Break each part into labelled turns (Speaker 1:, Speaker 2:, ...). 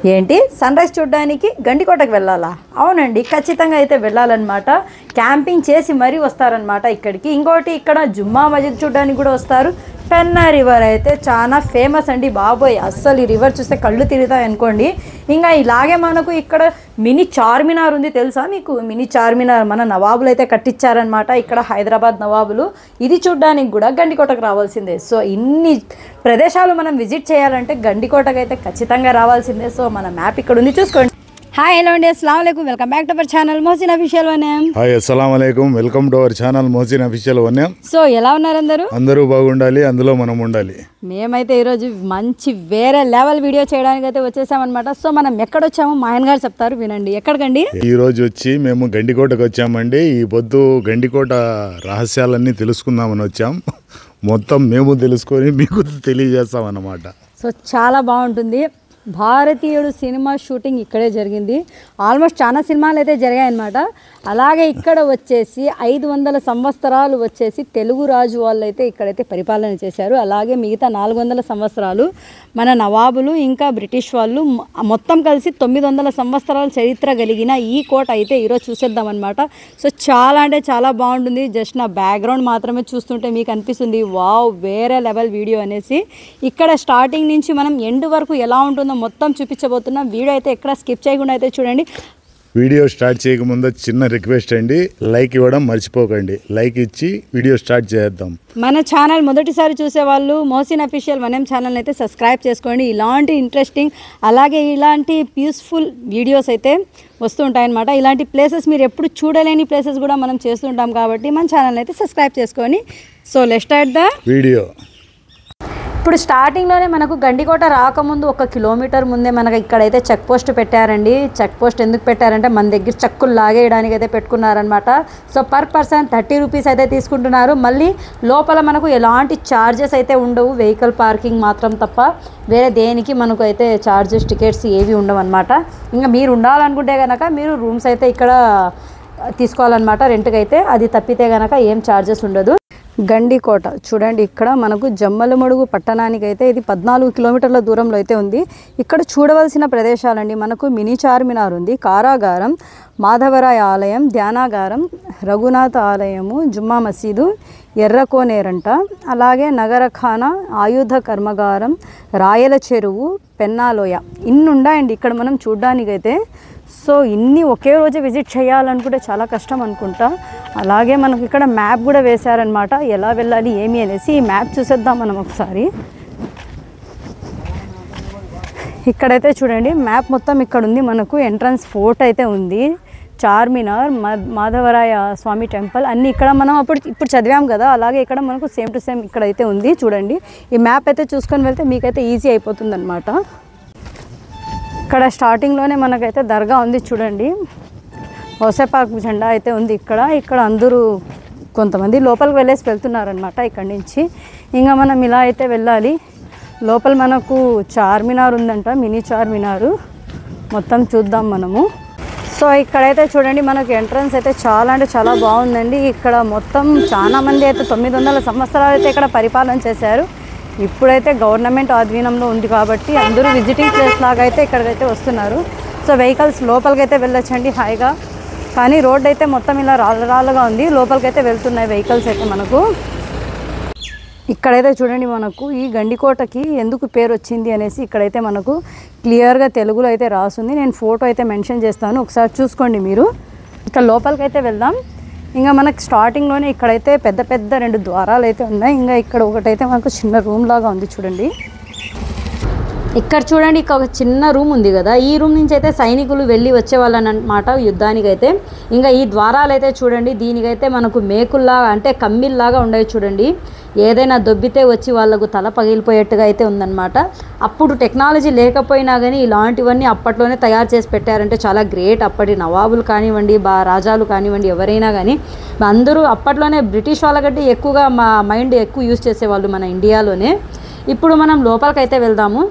Speaker 1: ఏంటి sun rise చూడడానికి గండికోటకు వెళ్ళాలా? అవునండి, ఖచ్చితంగా అయితే వెళ్ళాలన్నమాట. క్యాంపింగ్ చేసి మరీ వస్తారనమాట ఇక్కడికి. ఇంకోటి ఇక్కడ జుమ్మా మస్జిద్ చూడడానికి కూడా వస్తారు. పెన్నా రివర్ అయితే చాలా ఫేమస్ అండి బాబోయ్, అస్సలు ఈ రివర్ చూస్తే కళ్ళు తిరుగుతాయి అనుకోండి. ఇంకా ఇలాగే మనకు ఇక్కడ మినీ చార్మినార్ ఉంది, తెలుసా మీకు? మినీ చార్మినార్ మన నవాబులు అయితే కట్టించారనమాట ఇక్కడ, హైదరాబాద్ నవాబులు. ఇది చూడడానికి కూడా గండికోటకు రావాల్సిందే. సో ఇన్ని ప్రదేశాలు మనం విజిట్ చేయాలంటే గండికోటకు అయితే ఖచ్చితంగా రావాల్సిందే. సో మన మ్యాప్ ఇక్కడ ఉంది, చూసుకోండి. హాయ్, హలో అండి, అస్సలాము అలైకుం, welcome back to our channel Mohsin official వన్యం.
Speaker 2: హాయ్, అస్సలాము అలైకుం, welcome to our channel Mohsin official వన్యం.
Speaker 1: సో ఎలా ఉన్నారు అందరూ?
Speaker 2: అందరూ బాగుండాలి, అందులో మనం ఉండాలి.
Speaker 1: మేమైతే ఈరోజు మంచి వేరే లెవెల్ వీడియో చేయడానికి అయితే వచ్చేసామన్నమాట. సో మనం ఎక్కడొచ్చామో మా ఆయన గారు చెప్తారు, వినండి. ఎక్కడికండి?
Speaker 2: ఈ రోజు వచ్చి మేము గండికోటకు వచ్చామండి. ఈ పొద్దు గండికోట రహస్యాలన్నీ తెలుసుకుందామని వచ్చాం. మొత్తం మేము తెలుసుకొని మీకు తెలియజేస్తాం అన్నమాట.
Speaker 1: సో చాలా బాగుంటుంది. భారతీయుడు సినిమా షూటింగ్ ఇక్కడే జరిగింది. ఆల్మోస్ట్ చాలా సినిమాలు అయితే జరిగాయన్నమాట. అలాగే ఇక్కడ వచ్చేసి 500 సంవత్సరాలు వచ్చేసి తెలుగు రాజు వాళ్ళు అయితే ఇక్కడైతే పరిపాలన చేశారు. అలాగే మిగతా 400 సంవత్సరాలు మన నవాబులు ఇంకా బ్రిటిష్ వాళ్ళు, మొత్తం కలిసి 900 సంవత్సరాల చరిత్ర కలిగిన ఈ కోట అయితే ఈరోజు చూసేద్దామన్నమాట. సో చాలా అంటే చాలా బాగుంటుంది. జస్ట్ నా బ్యాక్గ్రౌండ్ మాత్రమే చూస్తుంటే మీకు అనిపిస్తుంది వావ్ వేరే లెవెల్ వీడియో అనేసి. ఇక్కడ స్టార్టింగ్ నుంచి మనం ఎండ్ వరకు ఎలా ఉంటుందో మొత్తం చూపించబోతున్నాం. వీడియో అయితే ఎక్కడ స్కిప్ చేయకుండా అయితే చూడండి.
Speaker 2: వీడియో స్టార్ట్ చేయకముందు చిన్న రిక్వెస్ట్ అండి, లైక్ ఇవ్వడం మర్చిపోకండి. లైక్ ఇచ్చి వీడియో స్టార్ట్ చేద్దాం.
Speaker 1: మన ఛానల్ మొదటిసారి చూసేవాళ్ళు మోహసిన్ అఫీషియల్ వన్యం ఛానల్ అయితే సబ్స్క్రైబ్ చేసుకోండి. ఇలాంటి ఇంట్రెస్టింగ్ అలాగే ఇలాంటి పీస్ఫుల్ వీడియోస్ అయితే వస్తూ ఉంటాయన్నమాట. ఇలాంటి ప్లేసెస్ మీరు ఎప్పుడు చూడలేని ప్లేసెస్ కూడా మనం చేస్తుంటాం కాబట్టి మన ఛానల్ అయితే సబ్స్క్రైబ్ చేసుకొని. So let's start the video. ఇప్పుడు స్టార్టింగ్లోనే మనకు గండికోట రాకముందు 1 కిలోమీటర్ ముందే మనకు ఇక్కడైతే చెక్ పోస్ట్ పెట్టారండి. చెక్ పోస్ట్ ఎందుకు పెట్టారంటే మన దగ్గర చెక్కులు లాగేయడానికి అయితే పెట్టుకున్నారనమాట. సో పర్ పర్సన్ 30 రూపీస్ అయితే తీసుకుంటున్నారు. మళ్ళీ లోపల మనకు ఎలాంటి ఛార్జెస్ అయితే ఉండవు, వెహికల్ పార్కింగ్ మాత్రం తప్ప వేరే దేనికి మనకు అయితే ఛార్జెస్ టికెట్స్ ఏవి ఉండవు అనమాట. ఇంకా మీరు ఉండాలనుకుంటే కనుక మీరు రూమ్స్ అయితే ఇక్కడ తీసుకోవాలన్నమాట రెంట్కి అయితే. అది తప్పితే కనుక ఏం ఛార్జెస్ ఉండదు. గండికోట చూడండి, ఇక్కడ మనకు జమ్మలమడుగు పట్టణానికి అయితే ఇది 14 కిలోమీటర్ల దూరంలో అయితే ఉంది. ఇక్కడ చూడవలసిన ప్రదేశాలండి, మనకు మినీ చార్మినార్ ఉంది, కారాగారం, మాధవరాయ ఆలయం, ధ్యానాగారం, రఘునాథ ఆలయము, జుమ్మా మసీదు, ఎర్రకోనేరంట, అలాగే నగరఖానా, ఆయుధ కర్మగారం, రాయల చెరువు, పెన్నాలోయ, ఇన్ని ఉన్నాయండి ఇక్కడ మనం చూడ్డానికైతే. సో ఇన్ని ఒకే రోజు విజిట్ చేయాలనుకుంటే చాలా కష్టం అనుకుంటా. అలాగే మనకు ఇక్కడ మ్యాప్ కూడా వేశారనమాట, ఎలా వెళ్ళాలి ఏమి అనేసి. ఈ మ్యాప్ చూసేద్దాం మనం ఒకసారి. ఇక్కడైతే చూడండి మ్యాప్ మొత్తం ఇక్కడ ఉంది. మనకు ఎంట్రన్స్ ఫోర్ట్ అయితే ఉంది, చార్మినార్, మాధవరాయ స్వామి టెంపుల్ అన్నీ ఇక్కడ మనం ఇప్పుడు చదివాం కదా, అలాగే ఇక్కడ మనకు సేమ్ టు సేమ్ ఇక్కడైతే ఉంది. చూడండి ఈ మ్యాప్ అయితే చూసుకొని వెళ్తే మీకైతే ఈజీ అయిపోతుంది అనమాట. ఇక్కడ స్టార్టింగ్లోనే మనకైతే దర్గా ఉంది చూడండి, హోసేపాక్ జెండా అయితే ఉంది ఇక్కడ అందరూ కొంతమంది లోపలికి వెళ్ళేసి వెళ్తున్నారనమాట ఇక్కడి నుంచి. ఇంకా మనం ఇలా అయితే వెళ్ళాలి. లోపల మనకు చార్మినార్ ఉందంట, మినీ చార్మినారు, మొత్తం చూద్దాం మనము. సో ఇక్కడైతే చూడండి మనకు ఎంట్రన్స్ అయితే చాలా అంటే చాలా బాగుందండి. ఇక్కడ మొత్తం చాలా మంది అయితే 900 సంవత్సరాలు అయితే ఇక్కడ పరిపాలన చేశారు. ఇప్పుడైతే గవర్నమెంట్ ఆధీనంలో ఉంది కాబట్టి అందరూ విజిటింగ్ ప్లేస్ లాగా అయితే ఇక్కడికైతే వస్తున్నారు. సో వెహికల్స్ లోపలికైతే వెళ్ళొచ్చండి హాయిగా, కానీ రోడ్ అయితే మొత్తం ఇలా రాళ్ళగా ఉంది. లోపలికైతే వెళ్తున్నాయి వెహికల్స్ అయితే మనకు. ఇక్కడైతే చూడండి మనకు ఈ గండికోటకి ఎందుకు పేరు వచ్చింది అనేసి ఇక్కడైతే మనకు క్లియర్గా తెలుగులో అయితే రాస్తుంది. నేను ఫోటో అయితే మెన్షన్ చేస్తాను, ఒకసారి చూసుకోండి మీరు. ఇక్కడ లోపలికైతే వెళ్దాం. ఇంకా మనకు స్టార్టింగ్లోనే ఇక్కడైతే పెద్ద పెద్ద 2 ద్వారాలు అయితే ఉన్నాయి. ఇంకా ఇక్కడ ఒకటైతే మనకు చిన్న రూమ్ లాగా ఉంది చూడండి. ఇక్కడ చూడండి ఇక్కడ ఒక చిన్న రూమ్ ఉంది కదా, ఈ రూమ్ నుంచి అయితే సైనికులు వెళ్ళి వచ్చేవాళ్ళని అనమాట యుద్ధానికైతే. ఇంకా ఈ ద్వారాలు అయితే చూడండి, దీనికైతే మనకు మేకుల్లాగా అంటే కమ్మిల్లాగా ఉండేవి చూడండి. ఏదైనా దొబ్బితే వచ్చి వాళ్ళకు తల పగిలిపోయేట్టుగా అయితే ఉందన్నమాట. అప్పుడు టెక్నాలజీ లేకపోయినా కానీ ఇలాంటివన్నీ అప్పట్లోనే తయారు చేసి పెట్టారంటే చాలా గ్రేట్. అప్పటి నవాబులు కానివ్వండి, రాజాలు కానివ్వండి, ఎవరైనా కానీ అందరూ అప్పట్లోనే బ్రిటిష్ వాళ్ళకంటే ఎక్కువగా మైండ్ ఎక్కువ యూజ్ చేసేవాళ్ళు మన ఇండియాలోనే. ఇప్పుడు మనం లోపలికైతే వెళ్దాము.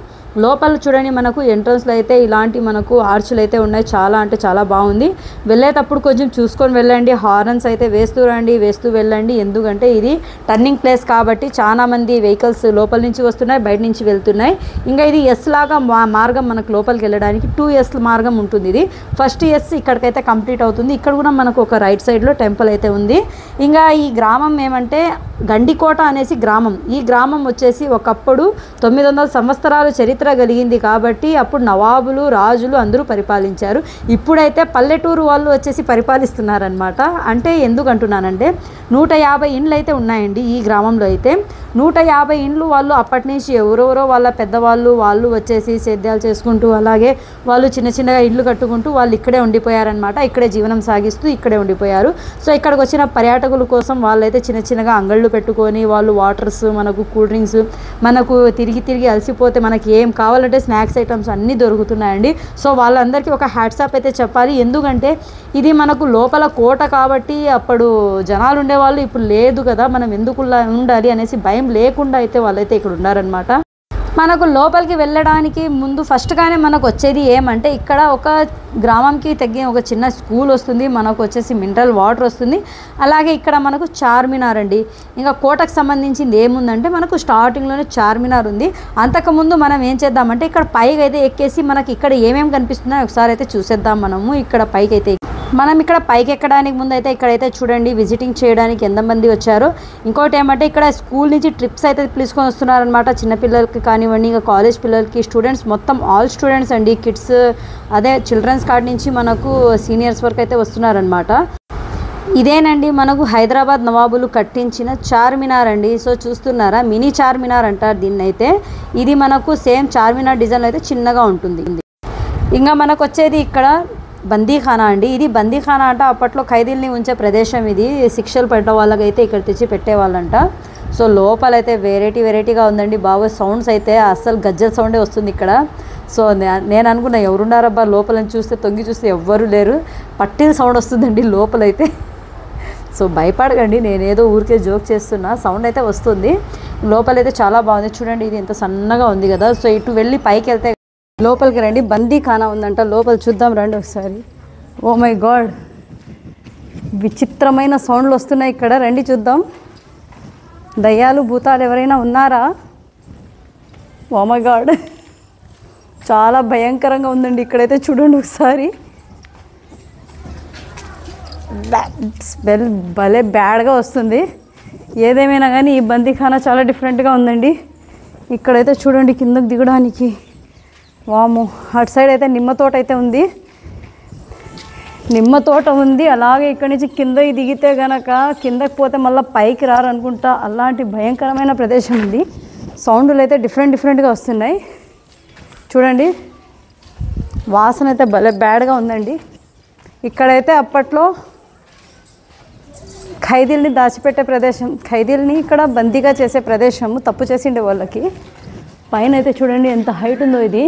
Speaker 1: లోపల చూడండి మనకు ఎంట్రన్స్లో అయితే ఇలాంటి మనకు ఆర్చులు అయితే ఉన్నాయి. చాలా అంటే చాలా బాగుంది. వెళ్ళేటప్పుడు కొంచెం చూసుకొని వెళ్ళండి. హార్న్స్ అయితే వేస్తూ వెళ్ళండి. ఎందుకంటే ఇది టర్నింగ్ ప్లేస్ కాబట్టి చాలా మంది వెహికల్స్ లోపల నుంచి వస్తున్నాయి, బయట నుంచి వెళ్తున్నాయి. ఇంకా ఇది ఎస్ లాగా మార్గం మనకు లోపలికి వెళ్ళడానికి 2S మార్గం ఉంటుంది. ఇది ఫస్ట్ ఎస్ ఇక్కడికైతే కంప్లీట్ అవుతుంది. ఇక్కడ కూడా మనకు ఒక రైట్ సైడ్లో టెంపుల్ అయితే ఉంది. ఇంకా ఈ గ్రామం ఏమంటే గండికోట అనేసి గ్రామం. ఈ గ్రామం వచ్చేసి ఒకప్పుడు 900 సంవత్సరాలు చరిత్ర కలిగింది కాబట్టి అప్పుడు నవాబులు, రాజులు అందరూ పరిపాలించారు. ఇప్పుడైతే పల్లెటూరు వాళ్ళు వచ్చేసి పరిపాలిస్తున్నారనమాట. అంటే ఎందుకు అంటున్నానంటే 150 ఇండ్లు అయితే ఉన్నాయండి ఈ గ్రామంలో. అయితే 150 ఇండ్లు వాళ్ళు అప్పటి నుంచి ఎవరెవరో వాళ్ళ పెద్దవాళ్ళు వాళ్ళు వచ్చేసి సేద్యాలు చేసుకుంటూ అలాగే వాళ్ళు చిన్న చిన్నగా ఇండ్లు కట్టుకుంటూ వాళ్ళు ఇక్కడే ఉండిపోయారనమాట. ఇక్కడే జీవనం సాగిస్తూ ఇక్కడే ఉండిపోయారు. సో ఇక్కడికి వచ్చిన పర్యాటకుల కోసం వాళ్ళైతే చిన్న చిన్నగా అంగళ్ళు పెట్టుకొని వాళ్ళు వాటర్స్, మనకు కూల్ డ్రింక్స్, మనకు తిరిగి అలసిపోతే మనకి ఏం కావాలంటే స్నాక్స్ ఐటమ్స్ అన్నీ దొరుకుతున్నాయండి. సో వాళ్ళందరికీ ఒక హ్యాట్సాప్ అయితే చెప్పాలి. ఎందుకంటే ఇది మనకు లోపల కోట కాబట్టి అప్పుడు జనాలు ఉండేవాళ్ళు, ఇప్పుడు లేదు కదా, మనం ఎందుకు ఉండాలి అనేసి భయం లేకుండా అయితే వాళ్ళైతే ఇక్కడ ఉన్నారనమాట. మనకు లోపలికి వెళ్ళడానికి ముందు ఫస్ట్గానే మనకు వచ్చేది ఏమంటే ఇక్కడ ఒక గ్రామంకి తగ్గిన ఒక చిన్న స్కూల్ వస్తుంది, మనకు వచ్చేసి మినరల్ వాటర్ వస్తుంది. అలాగే ఇక్కడ మనకు చార్మినార్ అండి. ఇంకా కోటకు సంబంధించింది ఏముందంటే మనకు స్టార్టింగ్లోనే చార్మినార్ ఉంది. అంతకుముందు మనం ఏం చేద్దామంటే ఇక్కడ పైకి అయితే ఎక్కేసి మనకి ఇక్కడ ఏమేమి కనిపిస్తున్నాయో ఒకసారి అయితే చూసేద్దాం. మనము ఇక్కడ పైకి అయితే మనం ఇక్కడ పైకి ఎక్కడానికి ముందు అయితే ఇక్కడైతే చూడండి విజిటింగ్ చేయడానికి ఎంతమంది వచ్చారో. ఇంకోటి ఏమంటే ఇక్కడ స్కూల్ నుంచి ట్రిప్స్ అయితే పిలుచుకొని వస్తున్నారనమాట. చిన్నపిల్లలకి కానివ్వండి, ఇంకా కాలేజ్ పిల్లలకి, స్టూడెంట్స్ మొత్తం ఆల్ స్టూడెంట్స్ అండి. కిడ్స్ అదే చిల్డ్రన్స్ కార్డ్ నుంచి మనకు సీనియర్స్ వరకు అయితే వస్తున్నారనమాట. ఇదేనండి మనకు హైదరాబాద్ నవాబులు కట్టించిన చార్మినార్ అండి. సో చూస్తున్నారా, మినీ చార్మినార్ అంటారు దీన్ని అయితే. ఇది మనకు సేమ్ చార్మినార్ డిజైన్ అయితే చిన్నగా ఉంటుంది. ఇంకా మనకు వచ్చేది ఇక్కడ బందీఖానా అండి. ఇది బందీఖానా అంట అప్పట్లో ఖైదీల్ని ఉంచే ప్రదేశం. ఇది శిక్షలు పెట్టే వాళ్ళకైతే ఇక్కడ తెచ్చి పెట్టేవాళ్ళంట. సో లోపలైతే వెరైటీగా ఉందండి. బాగా సౌండ్స్ అయితే అస్సలు గజ్జల సౌండే వస్తుంది ఇక్కడ. సో నేను అనుకున్నా ఎవరున్నారబ్బా లోపలని చూస్తే, తొంగి చూస్తే ఎవ్వరు లేరు, పట్టిన సౌండ్ వస్తుందండి లోపలైతే. సో భయపడకండి, నేనేదో ఊరికే జోక్ చేస్తున్నా, సౌండ్ అయితే వస్తుంది. లోపలైతే చాలా బాగుంది చూడండి. ఇది ఎంత సన్నగా ఉంది కదా. సో ఇటు వెళ్ళి పైకి వెళ్తే లోపలికి రండి. బందీఖానా ఉందంట, లోపల చూద్దాం రండి ఒకసారి. ఓ మై గాడ్, విచిత్రమైన సౌండ్లు వస్తున్నాయి ఇక్కడ, రండి చూద్దాం. దయ్యాలు భూతాలు ఎవరైనా ఉన్నారా? ఓ మై గాడ్, చాలా భయంకరంగా ఉందండి ఇక్కడైతే చూడండి ఒకసారి. స్మెల్ భలే బ్యాడ్గా వస్తుంది. ఏదేమైనా కానీ ఈ బందీఖానా చాలా డిఫరెంట్గా ఉందండి. ఇక్కడైతే చూడండి కిందకు దిగడానికి వాము. అటు సైడ్ అయితే నిమ్మ తోట అయితే ఉంది, నిమ్మ తోట ఉంది. అలాగే ఇక్కడి నుంచి కిందకి దిగితే గనక కిందకి పోతే మళ్ళీ పైకి రారనుకుంటా, అలాంటి భయంకరమైన ప్రదేశం ఉంది. సౌండ్లు అయితే డిఫరెంట్గా వస్తున్నాయి చూడండి. వాసన అయితే భలే బ్యాడ్గా ఉందండి. ఇక్కడైతే అప్పట్లో ఖైదీల్ని దాచిపెట్టే ప్రదేశం, ఖైదీల్ని ఇక్కడ బందీగా చేసే ప్రదేశము, తప్పు చేసిండే వాళ్ళకి. పైన అయితే చూడండి ఎంత హైట్ ఉందో, ఇది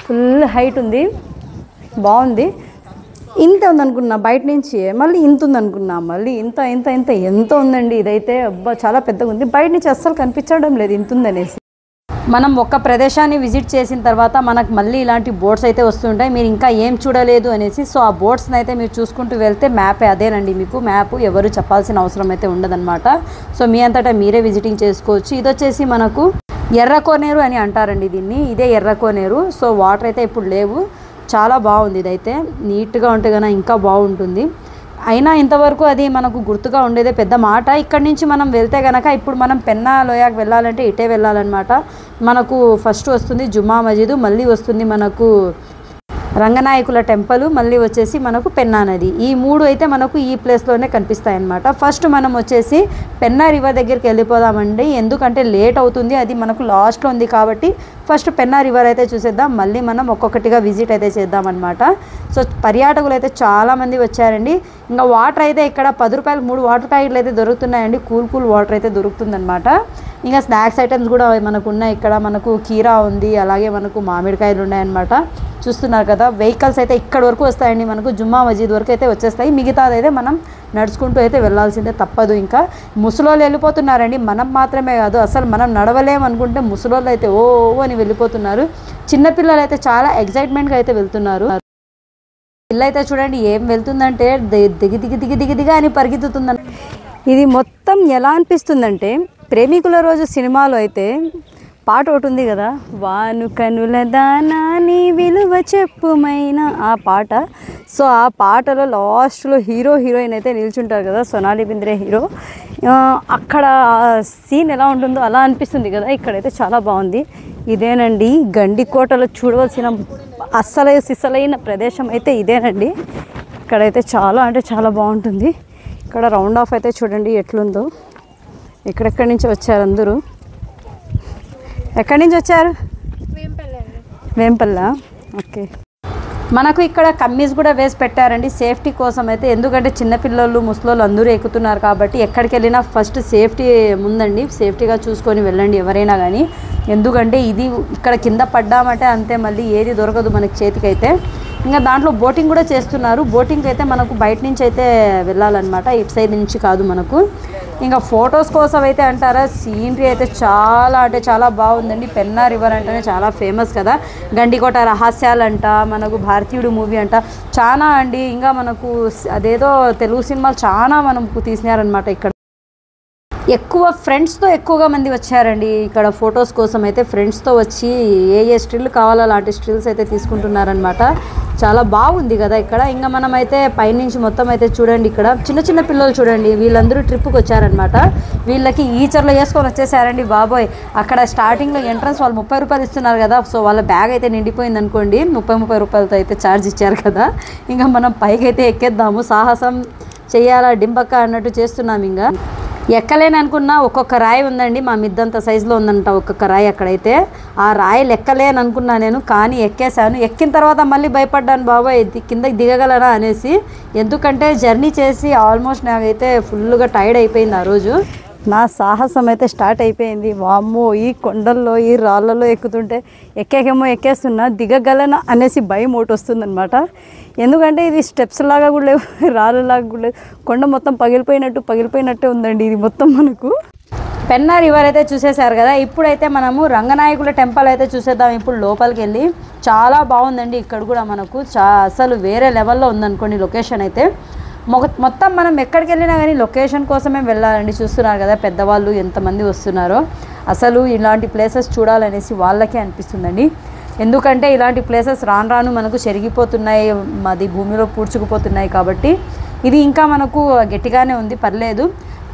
Speaker 1: ఫుల్ హైట్ ఉంది, బాగుంది. ఇంత ఉందనుకున్నా బయట నుంచి, మళ్ళీ ఇంత ఉందనుకున్నా, మళ్ళీ ఎంత ఉందండి. ఇదైతే అబ్బా చాలా పెద్దగా ఉంది, బయట నుంచి అస్సలు కనిపించడం లేదు ఇంత ఉందనేసి. మనం ఒక్క ప్రదేశాన్ని విజిట్ చేసిన తర్వాత మనకు మళ్ళీ ఇలాంటి బోర్డ్స్ అయితే వస్తుంటాయి, మీరు ఇంకా ఏం చూడలేదు అనేసి. సో ఆ బోర్డ్స్ని అయితే మీరు చూసుకుంటూ వెళ్తే మ్యాపే అదేనండి, మీకు మ్యాప్ ఎవరు చెప్పాల్సిన అవసరం అయితే ఉండదన్నమాట. సో మీ అంతటా మీరే విజిటింగ్ చేసుకోవచ్చు. ఇది వచ్చేసి మనకు ఎర్రకోనేరు అని అంటారండి దీన్ని, ఇదే ఎర్రకోనేరు. సో వాటర్ అయితే ఇప్పుడు లేవు, చాలా బాగుంది. ఇదైతే నీట్గా ఉంటే కనుక ఇంకా బాగుంటుంది. అయినా ఇంతవరకు అది మనకు గుర్తుగా ఉండేదే పెద్ద మాట. ఇక్కడి నుంచి మనం వెళ్తే కనుక ఇప్పుడు మనం పెన్నా లోయకి వెళ్ళాలంటే ఇటే వెళ్ళాలన్నమాట. మనకు ఫస్ట్ వస్తుంది జుమ్మా మజీదు, మళ్ళీ వస్తుంది మనకు రంగనాయకుల టెంపుల్, మళ్ళీ వచ్చేసి మనకు పెన్నా నది. ఈ మూడు అయితే మనకు ఈ ప్లేస్లోనే కనిపిస్తాయి అన్నమాట. ఫస్ట్ మనం వచ్చేసి పెన్నా రివర్ దగ్గరికి వెళ్ళిపోదామండి, ఎందుకంటే లేట్ అవుతుంది, అది మనకు లాస్ట్లో ఉంది కాబట్టి ఫస్ట్ పెన్నా రివర్ అయితే చూసేద్దాం, మళ్ళీ మనం ఒక్కొక్కటిగా విజిట్ అయితే చేద్దామన్నమాట. సో పర్యాటకులు అయితే చాలామంది వచ్చారండి. ఇంకా వాటర్ అయితే ఇక్కడ 10 రూపాయలకు 3 వాటర్ ప్యాకెట్లు అయితే దొరుకుతున్నాయండి, కూల్ వాటర్ అయితే దొరుకుతుందన్నమాట. ఇంకా స్నాక్స్ ఐటమ్స్ కూడా మనకు ఉన్నాయి. ఇక్కడ మనకు కీరా ఉంది, అలాగే మనకు మామిడికాయలు ఉన్నాయన్నమాట. చూస్తున్నారు కదా, వెహికల్స్ అయితే ఇక్కడ వరకు వస్తాయండి, మనకు జుమ్మా మస్జిద్ వరకు అయితే వచ్చేస్తాయి. మిగతాదైతే మనం నడుచుకుంటూ అయితే వెళ్ళాల్సిందే, తప్పదు. ఇంకా ముసలోళ్ళు వెళ్ళిపోతున్నారండి, మనం మాత్రమే కాదు, అసలు మనం నడవలేమనుకుంటే ముసలోళ్ళు అయితే ఓ అని వెళ్ళిపోతున్నారు. చిన్నపిల్లలు అయితే చాలా ఎగ్జైట్మెంట్గా అయితే వెళ్తున్నారు. పిల్ల అయితే చూడండి ఏం వెళ్తుందంటే దిగి అని పరిగెత్తుతుందని. ఇది మొత్తం ఎలా అనిపిస్తుందంటే ప్రేమికుల రోజు సినిమాలో అయితే పాట ఒకటి ఉంది కదా, వాను కనుల దానా నీ విలువ చెప్పుమైన ఆ పాట. సో ఆ పాటలో లాస్ట్లో హీరోయిన్ అయితే నిల్చుంటారు కదా, సోనాలి బింద్రే హీరో. అక్కడ సీన్ ఎలా ఉంటుందో అలా అనిపిస్తుంది కదా. ఇక్కడైతే చాలా బాగుంది. ఇదేనండి గండికోటలో చూడవలసిన సిసలైన ప్రదేశం అయితే ఇదేనండి. ఇక్కడైతే చాలా అంటే చాలా బాగుంటుంది. ఇక్కడ రౌండ్ ఆఫ్ అయితే చూడండి ఎట్లుందో. ఎక్కడెక్కడి నుంచి వచ్చారు అందరూ? ఎక్కడి నుంచి వచ్చారు? వేంపల్ల. ఓకే, మనకు ఇక్కడ కమ్మీస్ కూడా వేసి పెట్టారండి సేఫ్టీ కోసం అయితే. ఎందుకంటే చిన్నపిల్లలు ముసలోళ్ళు అందరూ ఎక్కుతున్నారు కాబట్టి ఎక్కడికి వెళ్ళినా ఫస్ట్ సేఫ్టీ ముందండి, సేఫ్టీగా చూసుకొని వెళ్ళండి ఎవరైనా కానీ. ఎందుకంటే ఇది ఇక్కడ కింద పడ్డామంటే అంతే, మళ్ళీ ఏది దొరకదు మనకి చేతికైతే. ఇంకా దాంట్లో బోటింగ్ కూడా చేస్తున్నారు. బోటింగ్ అయితే మనకు బయట నుంచి అయితే వెళ్ళాలన్నమాట, ఇటు సైడ్ నుంచి కాదు మనకు. ఇంకా ఫొటోస్ కోసం అయితే అంటారా, సీనరీ అయితే చాలా అంటే చాలా బాగుందండి. పెన్నా రివర్ అంటేనే చాలా ఫేమస్ కదా. గండికోట రహస్యాలంట, మనకు భారతీయుడు మూవీ అంట, చాలా అండి. ఇంకా మనకు అదేదో తెలుగు సినిమాలు చాలా మనకు తీసినారనమాట. ఇక్కడ ఫ్రెండ్స్తో ఎక్కువగా మంది వచ్చారండి ఇక్కడ ఫొటోస్ కోసం అయితే. ఫ్రెండ్స్తో వచ్చి ఏ స్టిల్ కావాలో అలాంటి స్టిల్స్ అయితే తీసుకుంటున్నారనమాట. చాలా బాగుంది కదా ఇక్కడ. ఇంకా మనం అయితే పైనుంచి మొత్తం అయితే చూడండి, ఇక్కడ చిన్న పిల్లలు చూడండి, వీళ్ళందరూ ట్రిప్కి వచ్చారనమాట. వీళ్ళకి ఈచర్లో వేసుకొని వచ్చేసారండి బాబోయ్. అక్కడ స్టార్టింగ్లో ఎంట్రన్స్ వాళ్ళు 30 రూపాయలు ఇస్తున్నారు కదా. సో వాళ్ళ బ్యాగ్ అయితే నిండిపోయింది అనుకోండి, 30 రూపాయలతో అయితే ఛార్జ్ ఇచ్చారు కదా. ఇంకా మనం పైకి అయితే ఎక్కేద్దాము, సాహసం చెయ్యాలా డింబక్క అన్నట్టు చేస్తున్నాం. ఇంకా ఎక్కలేని అనుకున్నా ఒక్కొక్క రాయి ఉందండి, మా మిద్దంత సైజులో ఉందంట ఒక్కొక్క రాయి. అక్కడైతే ఆ రాయిలు ఎక్కలేని అనుకున్నా నేను, కానీ ఎక్కేసాను. ఎక్కిన తర్వాత మళ్ళీ భయపడ్డాను, బాబాయ్ కిందకి దిగగలరా అనేసి. ఎందుకంటే జర్నీ చేసి ఆల్మోస్ట్ నాకైతే ఫుల్గా టైర్డ్ అయిపోయింది ఆ రోజు. నా సాహసం అయితే స్టార్ట్ అయిపోయింది. వామ్మో, ఈ కొండల్లో ఈ రాళ్ళలో ఎక్కుతుంటే ఎక్కేస్తున్నా, దిగగలనా అనేసి భయం ఒకటి వస్తుందన్నమాట. ఎందుకంటే ఇది స్టెప్స్ లాగా కూడా లేవు, రాళ్ళలాగా కూడా లేవు, కొండ మొత్తం పగిలిపోయినట్టే ఉందండి ఇది మొత్తం. మనకు పెన్నా రివర్ అయితే చూసేశారు కదా. ఇప్పుడైతే మనము రంగనాయకుల టెంపుల్ అయితే చూసేద్దాం. ఇప్పుడు లోపలికి వెళ్ళి చాలా బాగుందండి ఇక్కడ కూడా మనకు. అసలు వేరే లెవెల్లో ఉందనుకోండి లొకేషన్ అయితే. మొత్తం మనం ఎక్కడికి వెళ్ళినా కానీ లొకేషన్ కోసమే వెళ్ళాలండి. చూస్తున్నారు కదా పెద్దవాళ్ళు ఎంతమంది వస్తున్నారో. అసలు ఇలాంటి ప్లేసెస్ చూడాలనేసి వాళ్ళకే అనిపిస్తుందండి. ఎందుకంటే ఇలాంటి ప్లేసెస్ రాను మనకు చెరిగిపోతున్నాయి, మాది భూమిలో పూడ్చుకుపోతున్నాయి కాబట్టి ఇది ఇంకా మనకు గట్టిగానే ఉంది, పర్లేదు.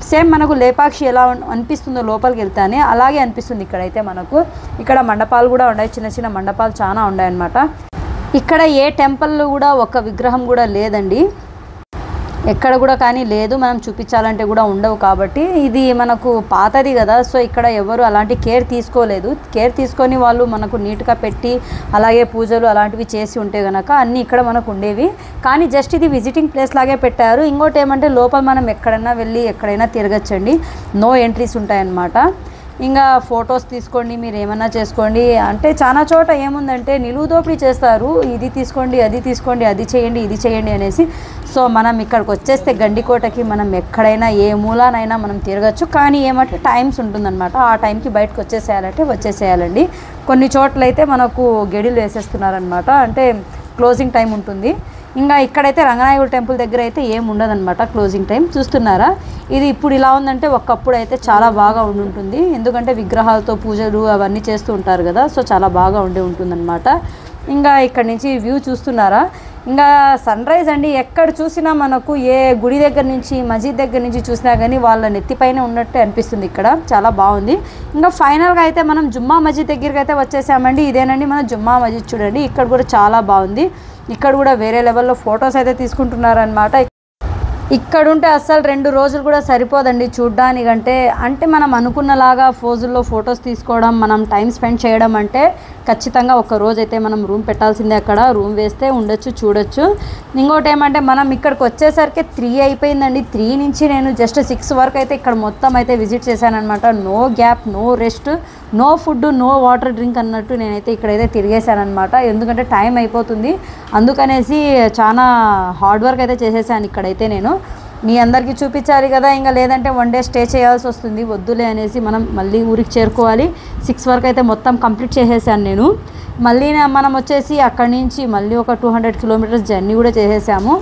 Speaker 1: సేమ్ మనకు లేపాక్షి ఎలా అనిపిస్తుందో లోపలికి వెళ్తానే అలాగే అనిపిస్తుంది ఇక్కడైతే మనకు. ఇక్కడ మండపాలు కూడా ఉన్నాయి, చిన్న మండపాలు చాలా ఉన్నాయన్నమాట. ఇక్కడ ఏ టెంపుల్ కూడా ఒక విగ్రహం కూడా లేదండి, ఎక్కడ కూడా కానీ లేదు. మనం చూపించాలంటే కూడా ఉండవు కాబట్టి ఇది మనకు పాతది కదా. సో ఇక్కడ ఎవరు అలాంటి కేర్ తీసుకోలేదు. కేర్ తీసుకొని వాళ్ళు మనకు నీట్గా పెట్టి అలాగే పూజలు అలాంటివి చేసి ఉంటే కనుక అన్నీ ఇక్కడ మనకు ఉండేవి. కానీ జస్ట్ ఇది విజిటింగ్ ప్లేస్ లాగే పెట్టారు. ఇంకోటి ఏమంటే లోపల మనం ఎక్కడైనా వెళ్ళి ఎక్కడైనా తిరగచ్చండి, నో ఎంట్రీస్ ఉంటాయన్నమాట. ఇంకా ఫొటోస్ తీసుకోండి, మీరు ఏమన్నా చేసుకోండి. అంటే చాలా చోట ఏముందంటే నిలువు దోపిడీ చేస్తారు, ఇది తీసుకోండి అది తీసుకోండి, అది చేయండి ఇది చేయండి అనేసి. సో మనం ఇక్కడికి వచ్చేస్తే గండికోటకి మనం ఎక్కడైనా ఏ మూలానైనా మనం తిరగచ్చు. కానీ ఏమంటే టైమ్స్ ఉంటుందన్నమాట, ఆ టైంకి బయటకు వచ్చేసేయాలండి. కొన్ని చోట్ల అయితే మనకు గెడిలు వేసేస్తున్నారనమాట, అంటే క్లోజింగ్ టైం ఉంటుంది. ఇంకా ఇక్కడైతే రంగనాయకుల టెంపుల్ దగ్గర అయితే ఏం ఉండదన్నమాట క్లోజింగ్ టైం. చూస్తున్నారా, ఇది ఇప్పుడు ఇలా ఉందంటే ఒకప్పుడు అయితే చాలా బాగా ఉంటుంది. ఎందుకంటే విగ్రహాలతో పూజలు అవన్నీ చేస్తూ ఉంటారు కదా. సో చాలా బాగా ఉంటుందన్నమాట. ఇంకా ఇక్కడ నుంచి వ్యూ చూస్తున్నారా, ఇంకా సన్ రైజ్ అండి. ఎక్కడ చూసినా మనకు ఏ గుడి దగ్గర నుంచి మస్జిద్ దగ్గర నుంచి చూసినా కానీ వాళ్ళ నెత్తిపైన ఉన్నట్టే అనిపిస్తుంది. ఇక్కడ చాలా బాగుంది. ఇంకా ఫైనల్గా అయితే మనం జుమ్మా మస్జిద్ దగ్గరికి అయితే వచ్చేసామండి. ఇదేనండి మన జుమ్మా మస్జిద్. చూడండి ఇక్కడ కూడా చాలా బాగుంది. ఇక్కడ కూడా వేరే లెవెల్లో ఫొటోస్ అయితే తీసుకుంటున్నారనమాట. ఇక్కడుంటే అస్సలు 2 రోజులు కూడా సరిపోదండి చూడ్డానికంటే. అంటే మనం అనుకున్నలాగా ఫోజుల్లో ఫొటోస్ తీసుకోవడం, మనం టైం స్పెండ్ చేయడం అంటే ఖచ్చితంగా ఒక రోజైతే మనం రూమ్ పెట్టాల్సిందే. అక్కడ రూమ్ వేస్తే ఉండొచ్చు, చూడొచ్చు. ఇంకోటి ఏమంటే మనం ఇక్కడికి వచ్చేసరికి 3 అయిపోయిందండి. 3 నుంచి నేను జస్ట్ 6 వరకు అయితే ఇక్కడ మొత్తం అయితే విజిట్ చేశానమాట. No gap, no rest, no food, no water drink అన్నట్టు నేనైతే ఇక్కడైతే తిరిగేశానమాట. ఎందుకంటే టైం అయిపోతుంది, అందుకనేసి చాలా హార్డ్ వర్క్ అయితే చేసేసాను ఇక్కడైతే. నేను మీ అందరికీ చూపించాలి కదా, ఇంకా లేదంటే 1 డే స్టే చేయాల్సి వస్తుంది. వద్దులే అనేసి మనం మళ్ళీ ఊరికి చేరుకోవాలి. 6 వరకు అయితే మొత్తం కంప్లీట్ చేసేసాను నేను. మళ్ళీ మనం వచ్చేసి అక్కడి నుంచి మళ్ళీ ఒక 200 కిలోమీటర్స్ జర్నీ కూడా చేసేసాము.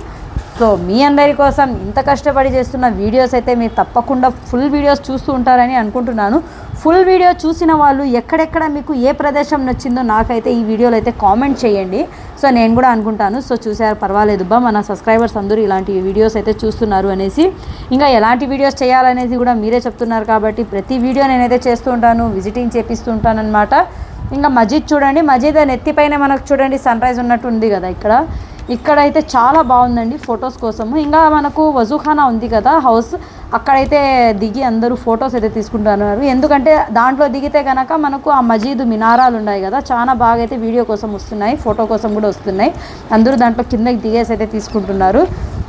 Speaker 1: సో మీ అందరి కోసం ఇంత కష్టపడి చేస్తున్న వీడియోస్ అయితే మీరు తప్పకుండా ఫుల్ వీడియోస్ చూస్తూ ఉంటారని అనుకుంటున్నాను. ఫుల్ వీడియో చూసిన వాళ్ళు ఎక్కడెక్కడ మీకు ఏ ప్రదేశం నచ్చిందో నాకైతే ఈ వీడియోలో అయితే కామెంట్ చేయండి. సో నేను కూడా అనుకుంటాను, సో చూసారు పర్వాలేదు బా మన సబ్స్క్రైబర్స్ అందరూ ఇలాంటి వీడియోస్ అయితే చూస్తున్నారు అనేసి. ఇంకా ఎలాంటి వీడియోస్ చేయాలనేది కూడా మీరే చెప్తున్నారు కాబట్టి ప్రతి వీడియో నేనైతే చేస్తూ ఉంటాను, విజిటింగ్ చేపిస్తూ ఉంటాను అనమాట. ఇంకా మజీద్ చూడండి, మజీద్ నెత్తిపైన మనకు చూడండి సన్ రైజ్ ఉన్నట్టు ఉంది కదా ఇక్కడైతే చాలా బాగుందండి ఫొటోస్ కోసము. ఇంకా మనకు వజూఖానా ఉంది కదా హౌస్, అక్కడైతే దిగి అందరూ ఫొటోస్ అయితే తీసుకుంటున్నారు. ఎందుకంటే దాంట్లో దిగితే కనుక మనకు ఆ మజీద్ మినారాలు ఉన్నాయి కదా, చాలా బాగా అయితే వీడియో కోసం వస్తున్నాయి, ఫోటో కోసం కూడా వస్తున్నాయి. అందరూ దాంట్లో కిందకి దిగేసి అయితే తీసుకుంటున్నారు.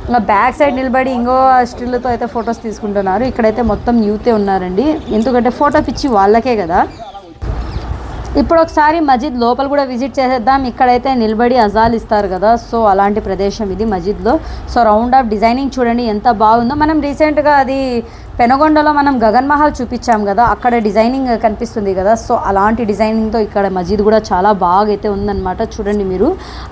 Speaker 1: ఇంకా బ్యాక్ సైడ్ నిలబడి ఇంకో స్టిల్తో అయితే ఫొటోస్ తీసుకుంటున్నారు. ఇక్కడైతే మొత్తం యూతే ఉన్నారండి, ఎందుకంటే ఫోటో పిచ్చి వాళ్ళకే కదా. ఇప్పుడు ఒకసారి మజీద్ లోపల కూడా విజిట్ చేసేద్దాం. ఇక్కడైతే నిలబడి అజాల్ ఇస్తారు కదా, సో అలాంటి ప్రదేశం ఇది మజీద్లో. సో రౌండ్ ఆఫ్ డిజైనింగ్ చూడండి ఎంత బాగుందో. మనం రీసెంట్గా అది పెనగొండలో మనం గగన్ మహల్ చూపించాం కదా, అక్కడ డిజైనింగ్ కనిపిస్తుంది కదా, సో అలాంటి డిజైనింగ్తో ఇక్కడ మజీద్ కూడా చాలా బాగా అయితే ఉందన్నమాట. చూడండి మీరు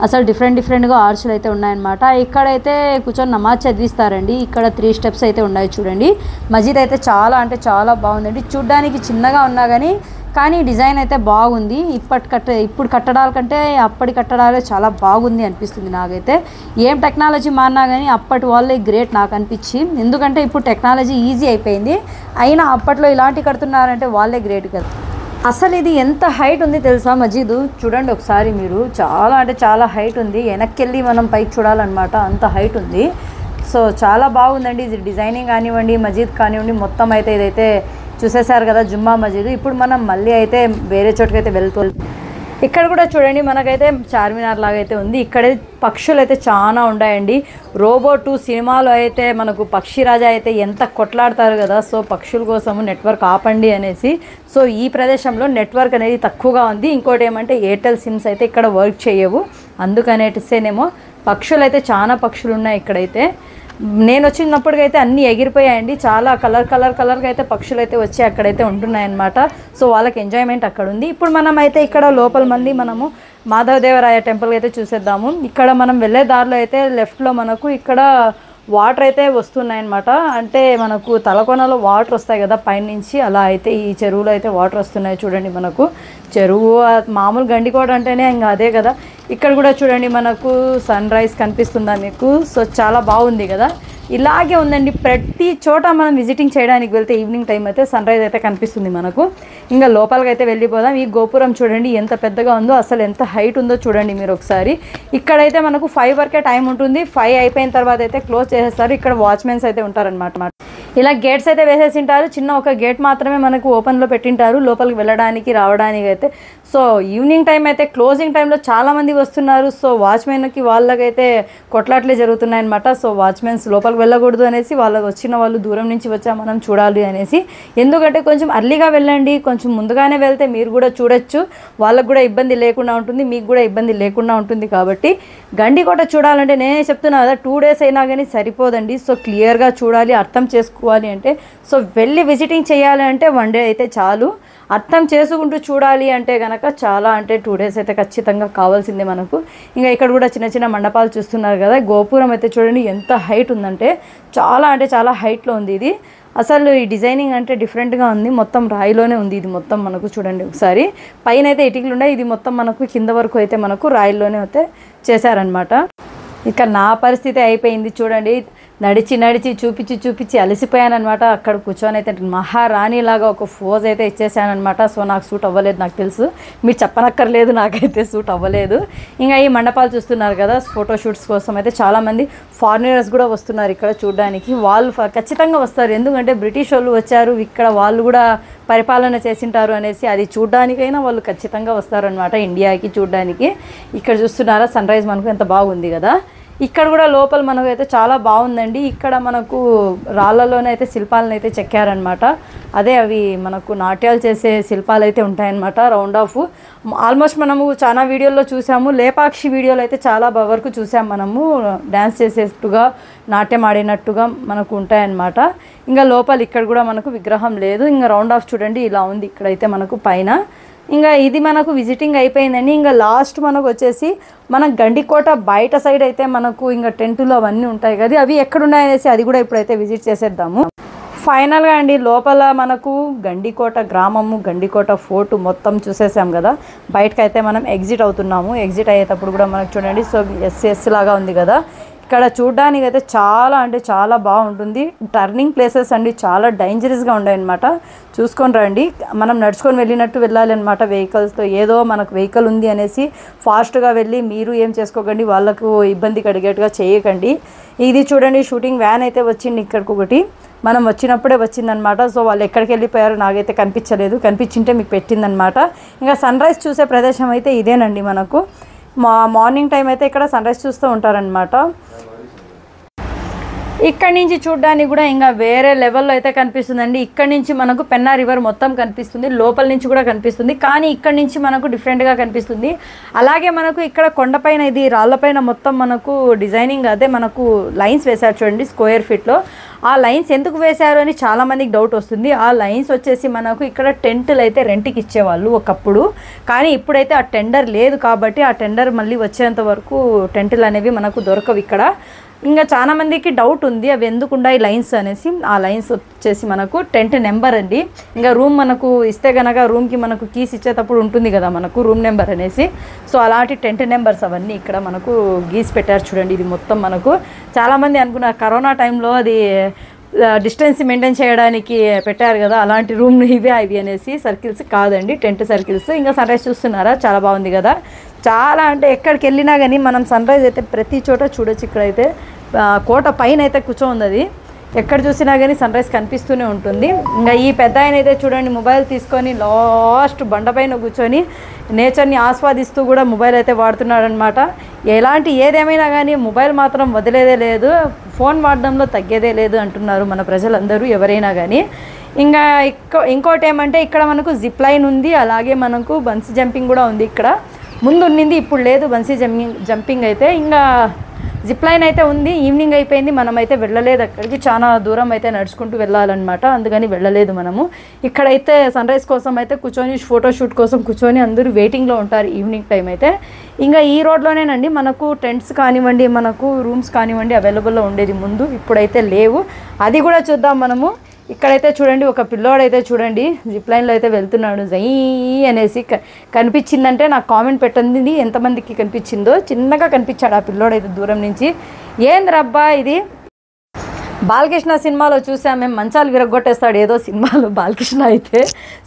Speaker 1: అసలు డిఫరెంట్గా ఆర్చులు అయితే ఉన్నాయన్నమాట. ఇక్కడైతే కూర్చొని నమాజ్ చదివిస్తారండి. ఇక్కడ 3 స్టెప్స్ అయితే ఉన్నాయి చూడండి. మజీద్ అయితే చాలా అంటే చాలా బాగుందండి. చూడ్డానికి చిన్నగా ఉన్నా కానీ డిజైన్ అయితే బాగుంది. ఇప్పుడు కట్టడాల కంటే అప్పటి కట్టడాలే చాలా బాగుంది అనిపిస్తుంది నాకైతే. ఏం టెక్నాలజీ మారినా కానీ అప్పటి వాళ్ళే గ్రేట్ నాకు అనిపించింది. ఎందుకంటే ఇప్పుడు టెక్నాలజీ ఈజీ అయిపోయింది, అయినా అప్పట్లో ఇలాంటి కడుతున్నారంటే వాళ్ళే గ్రేట్ కదా. అసలు ఇది ఎంత హైట్ ఉంది తెలుసా మజీదు, చూడండి ఒకసారి మీరు. చాలా అంటే చాలా హైట్ ఉంది, వెనక్కి వెళ్ళి మనం పైకి చూడాలన్నమాట, అంత హైట్ ఉంది. సో చాలా బాగుందండి ఇది డిజైనింగ్ కానివ్వండి, మజీద్ కానివ్వండి, మొత్తం అయితే ఇదైతే చూసేశారు కదా జుమ్మా మజీద్. ఇప్పుడు మనం మళ్ళీ అయితే వేరే చోటుకైతే వెళ్తూ, ఇక్కడ కూడా చూడండి మనకైతే చార్మినార్ లాగా అయితే ఉంది. ఇక్కడే పక్షులు అయితే చాలా ఉన్నాయండి. రోబో 2 సినిమాలో అయితే మనకు పక్షిరాజా అయితే ఎంత కొట్లాడతారు కదా, సో పక్షుల కోసము నెట్వర్క్ ఆపండి అనేసి. సో ఈ ప్రదేశంలో నెట్వర్క్ అనేది తక్కువగా ఉంది. ఇంకోటి ఏమంటే ఎయిర్టెల్ సిమ్స్ అయితే ఇక్కడ వర్క్ చేయవు, అందుకనేసేనేమో పక్షులు అయితే చాలా పక్షులు ఉన్నాయి ఇక్కడైతే. నేను వచ్చినప్పటికైతే అన్నీ ఎగిరిపోయాయండి, చాలా కలర్గా అయితే పక్షులు అయితే వచ్చి అక్కడైతే ఉంటున్నాయన్నమాట. సో వాళ్ళకి ఎంజాయ్మెంట్ అక్కడ ఉంది. ఇప్పుడు మనం అయితే ఇక్కడ లోపల మంది మనము మాధవదేవరాయ టెంపుల్ అయితే చూసేద్దాము. ఇక్కడ మనం వెళ్ళే దారిలో అయితే లెఫ్ట్లో మనకు ఇక్కడ వాటర్ అయితే వస్తున్నాయన్నమాట. అంటే మనకు తలకోనలో వాటర్ వస్తాయి కదా పైనుంచి, అలా అయితే ఈ చెరువులో అయితే వాటర్ వస్తున్నాయి. చూడండి మనకు చెరువు మామూలు గండికోట అంటేనే ఇంకా అదే కదా. ఇక్కడ కూడా చూడండి మనకు సన్ రైజ్ కనిపిస్తుందా మీకు. సో చాలా బాగుంది కదా. ఇలాగే ఉందండి ప్రతి చోట మనం విజిటింగ్ చేయడానికి వెళ్తే ఈవినింగ్ టైం అయితే సన్ రైజ్ అయితే కనిపిస్తుంది మనకు. ఇంకా లోపలికి అయితే వెళ్ళిపోదాం. ఈ గోపురం చూడండి ఎంత పెద్దగా ఉందో, అసలు ఎంత హైట్ ఉందో చూడండి మీరు ఒకసారి. ఇక్కడైతే మనకు 5 వరకే టైం ఉంటుంది. 5 అయిపోయిన తర్వాత అయితే క్లోజ్ చేసేస్తారు. ఇక్కడ వాచ్మెన్స్ అయితే ఉంటారనమాట. ఇలా గేట్స్ అయితే వేసేసింటారు, చిన్న ఒక గేట్ మాత్రమే మనకు ఓపెన్లో పెట్టింటారు లోపలికి వెళ్ళడానికి రావడానికి అయితే. సో ఈవినింగ్ టైం అయితే క్లోజింగ్ టైంలో చాలామంది వస్తున్నారు. సో వాచ్మెన్కి వాళ్ళకైతే కొట్లాట్లే జరుగుతున్నాయి అనమాట. సో వాచ్మెన్స్ లోపలికి వెళ్ళకూడదు అనేసి, వాళ్ళకి వచ్చిన వాళ్ళు దూరం నుంచి వచ్చా మనం చూడాలి అనేసి. ఎందుకంటే కొంచెం అర్లీగా వెళ్ళండి, కొంచెం ముందుగానే వెళ్తే మీరు కూడా చూడొచ్చు, వాళ్ళకు కూడా ఇబ్బంది లేకుండా ఉంటుంది, మీకు కూడా ఇబ్బంది లేకుండా ఉంటుంది. కాబట్టి గండికోట చూడాలంటే నేనే చెప్తున్నా కదా 2 డేస్ అయినా కానీ సరిపోదండి. సో క్లియర్గా చూడాలి, అర్థం చేసుకోవాలి అంటే, సో వెళ్ళి విజిటింగ్ చేయాలి అంటే 1 డే అయితే చాలు. అర్థం చేసుకుంటూ చూడాలి అంటే కనుక చాలా అంటే 2 డేస్ అయితే ఖచ్చితంగా కావాల్సిందే మనకు. ఇంకా ఇక్కడ కూడా చిన్న చిన్న మండపాలు చూస్తున్నారు కదా. గోపురం అయితే చూడండి ఎంత హైట్ ఉందంటే చాలా అంటే చాలా హైట్లో ఉంది ఇది. అసలు ఈ డిజైనింగ్ అంటే డిఫరెంట్గా ఉంది, మొత్తం రాయిలోనే ఉంది ఇది మొత్తం మనకు. చూడండి ఒకసారి పైన అయితే ఇటుకలు ఉన్నాయి, ఇది మొత్తం మనకు కింద వరకు అయితే మనకు రాయిల్లోనే అయితే చేశారనమాట. ఇక నా పరిస్థితి అయిపోయింది చూడండి. నడిచి నడిచి చూపించి అలసిపోయానమాట. అక్కడ కూర్చొని అయితే మహారాణిలాగా ఒక ఫోజ్ అయితే ఇచ్చేసానమాట. సో నాకు సూట్ అవ్వలేదు, నాకు తెలుసు, మీరు చెప్పనక్కర్లేదు, నాకైతే సూట్ అవ్వలేదు. ఇంకా ఈ మండపాలు చూస్తున్నారు కదా, ఫోటోషూట్స్ కోసం అయితే చాలామంది ఫారినర్స్ కూడా వస్తున్నారు ఇక్కడ చూడడానికి. వాళ్ళు ఖచ్చితంగా వస్తారు, ఎందుకంటే బ్రిటిష్ వాళ్ళు వచ్చారు ఇక్కడ, వాళ్ళు కూడా పరిపాలన చేసింటారు అనేసి అది చూడడానికైనా వాళ్ళు ఖచ్చితంగా వస్తారనమాట ఇండియాకి చూడడానికి. ఇక్కడ చూస్తున్నారా సన్ రైజ్ మనకు ఎంత బాగుంది కదా. ఇక్కడ కూడా లోపల మనకు అయితే చాలా బాగుందండి. ఇక్కడ మనకు రాళ్ళలోనే అయితే శిల్పాలను అయితే చెక్కారనమాట. అదే అవి మనకు నాట్యాలు చేసే శిల్పాలు అయితే ఉంటాయన్నమాట. రౌండ్ ఆఫ్ ఆల్మోస్ట్ మనము చాలా వీడియోల్లో చూసాము, లేపాక్షి వీడియోలో అయితే చాలా వరకు చూసాము మనము, డ్యాన్స్ చేసేట్టుగా నాట్యం ఆడినట్టుగా మనకు ఉంటాయన్నమాట. ఇంకా లోపల ఇక్కడ కూడా మనకు విగ్రహం లేదు. ఇంకా రౌండ్ ఆఫ్ చూడండి ఇలా ఉంది ఇక్కడైతే మనకు పైన. ఇంకా ఇది మనకు విజిటింగ్ అయిపోయిందండి. ఇంకా లాస్ట్ మనకు వచ్చేసి మన గండికోట బయట సైడ్ అయితే మనకు ఇంకా టెంటులు అవన్నీ ఉంటాయి కదా, అవి ఎక్కడున్నాయనేసి అది కూడా ఇప్పుడైతే విజిట్ చేసేద్దాము. ఫైనల్గా అండి లోపల మనకు గండికోట గ్రామము, గండికోట ఫోర్ట్ మొత్తం చూసేసాం కదా. బయటకైతే మనం ఎగ్జిట్ అవుతున్నాము. ఎగ్జిట్ అయ్యేటప్పుడు కూడా మనకు చూడండి సో ఎస్ లాగా ఉంది కదా. ఇక్కడ చూడడానికి అయితే చాలా అంటే చాలా బాగుంటుంది. టర్నింగ్ ప్లేసెస్ అండి చాలా డేంజరస్గా ఉన్నాయన్నమాట. చూసుకొని రండి, మనం నడుచుకొని వెళ్ళినట్టు వెళ్ళాలి అనమాట వెహికల్స్తో. ఏదో మనకు వెహికల్ ఉంది అనేసి ఫాస్ట్గా వెళ్ళి మీరు ఏం చేసుకోకండి, వాళ్ళకు ఇబ్బంది కలిగేట్టుగా చేయకండి. ఇది చూడండి షూటింగ్ వ్యాన్ అయితే వచ్చింది ఇక్కడికి ఒకటి, మనం వచ్చినప్పుడే వచ్చిందనమాట. సో వాళ్ళు ఎక్కడికి వెళ్ళిపోయారో నాకైతే కనిపించలేదు, కనిపించింటే మీకు పెట్టిందనమాట. ఇంకా సన్ రైజ్ చూసే ప్రదేశం అయితే ఇదేనండి. మనకు మార్నింగ్ టైం అయితే ఇక్కడ సన్ రైజ్ చూస్తూ ఉంటారనమాట. ఇక్కడ నుంచి చూడడానికి కూడా ఇంకా వేరే లెవెల్లో అయితే కనిపిస్తుందండి. ఇక్కడ నుంచి మనకు పెన్నా రివర్ మొత్తం కనిపిస్తుంది, లోపల నుంచి కూడా కనిపిస్తుంది, కానీ ఇక్కడ నుంచి మనకు డిఫరెంట్గా కనిపిస్తుంది. అలాగే మనకు ఇక్కడ కొండపైన ఇది రాళ్ళపైన మొత్తం మనకు డిజైనింగ్ అదే మనకు లైన్స్ వేశారు చూడండి స్క్వేర్ ఫీట్లో. ఆ లైన్స్ ఎందుకు వేశారు అని చాలామందికి డౌట్ వస్తుంది. ఆ లైన్స్ వచ్చేసి మనకు ఇక్కడ టెంటులు అయితే రెంట్కి ఇచ్చేవాళ్ళు ఒకప్పుడు, కానీ ఇప్పుడైతే ఆ టెండర్ లేదు కాబట్టి ఆ టెండర్ మళ్ళీ వచ్చేంత వరకు టెంటులు అనేవి మనకు దొరకవు ఇక్కడ. ఇంకా చాలామందికి డౌట్ ఉంది అవి ఎందుకు ఉన్నాయి లైన్స్ అనేసి. ఆ లైన్స్ వచ్చేసి మనకు టెంట్ నెంబర్ అండి. ఇంకా రూమ్ మనకు ఇస్తే కనుక రూమ్కి మనకు కీస్ ఇచ్చేటప్పుడు ఉంటుంది కదా మనకు రూమ్ నెంబర్ అనేసి. సో అలాంటి టెంట్ నెంబర్స్ అవన్నీ ఇక్కడ మనకు గీసి పెట్టారు చూడండి. ఇది మొత్తం మనకు చాలామంది అనుకున్నారు కరోనా టైంలో అది డిస్టెన్స్ మెయింటైన్ చేయడానికి పెట్టారు కదా, అలాంటి రూమ్ ఇవి అనేసి. సర్కిల్స్ కాదండి, టెంట్ సర్కిల్స్. ఇంకా సన్ రైజ్ చూస్తున్నారా చాలా బాగుంది కదా. చాలా అంటే ఎక్కడికి వెళ్ళినా కానీ మనం సన్ రైజ్ అయితే ప్రతి చోట చూడొచ్చు. ఇక్కడైతే కోట పైన అయితే కూర్చోంది అది, ఎక్కడ చూసినా కానీ సన్ రైజ్ కనిపిస్తూనే ఉంటుంది. ఇంకా ఈ పెద్ద ఆయన అయితే చూడండి మొబైల్ తీసుకొని లాస్ట్ బండపైన కూర్చొని నేచర్ని ఆస్వాదిస్తూ కూడా మొబైల్ అయితే వాడుతున్నాడు అనమాట. ఏదేమైనా కానీ మొబైల్ మాత్రం వదిలేదే లేదు, ఫోన్ వాడడంలో తగ్గేదే లేదు అంటున్నారు మన ప్రజలందరూ ఎవరైనా కానీ. ఇంకా ఇంకోటి ఏమంటే ఇక్కడ మనకు జిప్ లైన్ ఉంది, అలాగే మనకు బన్సీ జంపింగ్ కూడా ఉంది. ఇక్కడ ముందు ఉన్నింది, ఇప్పుడు లేదు బన్సీ జంపింగ్ అయితే. ఇంకా జిప్ లైన్ అయితే ఉంది. ఈవినింగ్ అయిపోయింది, మనమైతే వెళ్ళలేదు అక్కడికి, చాలా దూరం అయితే నడుచుకుంటూ వెళ్ళాలన్నమాట, అందుకని వెళ్ళలేదు మనము. ఇక్కడైతే సన్ రైజ్ కోసం అయితే కూర్చొని ఫోటోషూట్ కోసం కూర్చొని అందరూ వెయిటింగ్లో ఉంటారు ఈవినింగ్ టైం అయితే. ఇంకా ఈ రోడ్లోనేనండి మనకు టెంట్స్ కానివ్వండి, మనకు రూమ్స్ కానివ్వండి అవైలబుల్లో ఉండేది ముందు, ఇప్పుడైతే లేవు. అది కూడా చూద్దాం మనము. ఇక్కడైతే చూడండి ఒక పిల్లోడైతే చూడండి జిప్ లైన్లో అయితే వెళ్తున్నాడు, జై అనేసి. కనిపించిందంటే నాకు కామెంట్ పెట్టండి ఎంతమందికి కనిపించిందో. చిన్నగా కనిపించాడు ఆ పిల్లోడైతే దూరం నుంచి. ఏంది రబ్బా ఇది, బాలకృష్ణ సినిమాలో చూసాం మేము, మంచాలు విరగొట్టేస్తాడు ఏదో సినిమాలో బాలకృష్ణ అయితే.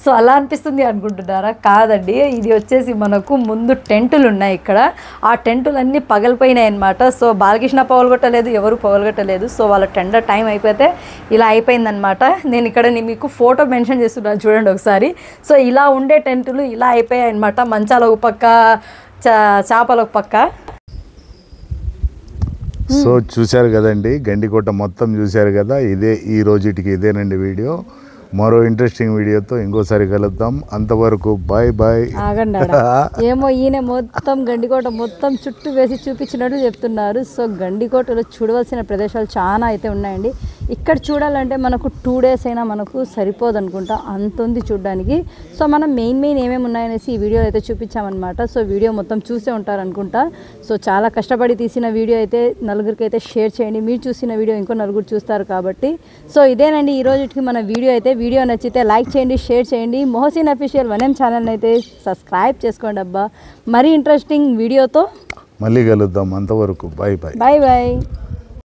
Speaker 1: సో అలా అనిపిస్తుంది అనుకుంటున్నారా? కాదండి, ఇది వచ్చేసి మనకు ముందు టెంటులు ఉన్నాయి ఇక్కడ, ఆ టెంటులన్నీ పగలిపోయినాయి అనమాట. సో బాలకృష్ణ పగలగొట్టలేదు, ఎవరు పగలగొట్టలేదు. సో వాళ్ళ టెండర్ టైం అయిపోతే ఇలా అయిపోయిందనమాట. నేను ఇక్కడ మీకు ఫోటో మెన్షన్ చేస్తున్నాను చూడండి ఒకసారి. సో ఇలా ఉండే టెంటులు ఇలా అయిపోయాయి అనమాట. మంచాలు ఒక పక్క, చేపలు ఒక పక్క.
Speaker 2: సో చూశారు కదండి, గండికోట మొత్తం చూశారు కదా. ఈ రోజుటికి ఇదేనండి వీడియో. మరో ఇంట్రెస్టింగ్ వీడియోతో ఇంకోసారి కలుద్దాం. అంతవరకు బాయ్ బాయ్.
Speaker 1: ఆగండి, ఏమో ఈయన మొత్తం గండికోట మొత్తం చుట్టూ వేసి చూపించినట్టు చెప్తున్నారు. సో గండికోటలో చూడవలసిన ప్రదేశాలు చాలా అయితే ఉన్నాయండి. ఇక్కడ చూడాలంటే మనకు 2 days అయినా మనకు సరిపోదు అనుకుంటా, అంత ఉంది చూడడానికి. సో మనం మెయిన్ ఏమేమి ఉన్నాయనేసి ఈ వీడియో అయితే చూపించామన్నమాట. సో వీడియో మొత్తం చూసే ఉంటారు అనుకుంటా. సో చాలా కష్టపడి తీసిన వీడియో అయితే నలుగురికి అయితే షేర్ చేయండి. మీరు చూసిన వీడియో ఇంకో నలుగురు చూస్తారు కాబట్టి. సో ఇదేనండి ఈ రోజుకి మన వీడియో అయితే. వీడియో నచ్చితే లైక్ చేయండి, షేర్ చేయండి. మొహసిన్ అఫీషియల్ 1M ఛానల్ని అయితే సబ్స్క్రైబ్ చేసుకోండి అబ్బా. మరీ ఇంట్రెస్టింగ్ వీడియోతో
Speaker 2: మళ్ళీ కలుద్దాం. అంతవరకు బాయ్ బాయ్.
Speaker 1: Bye bye.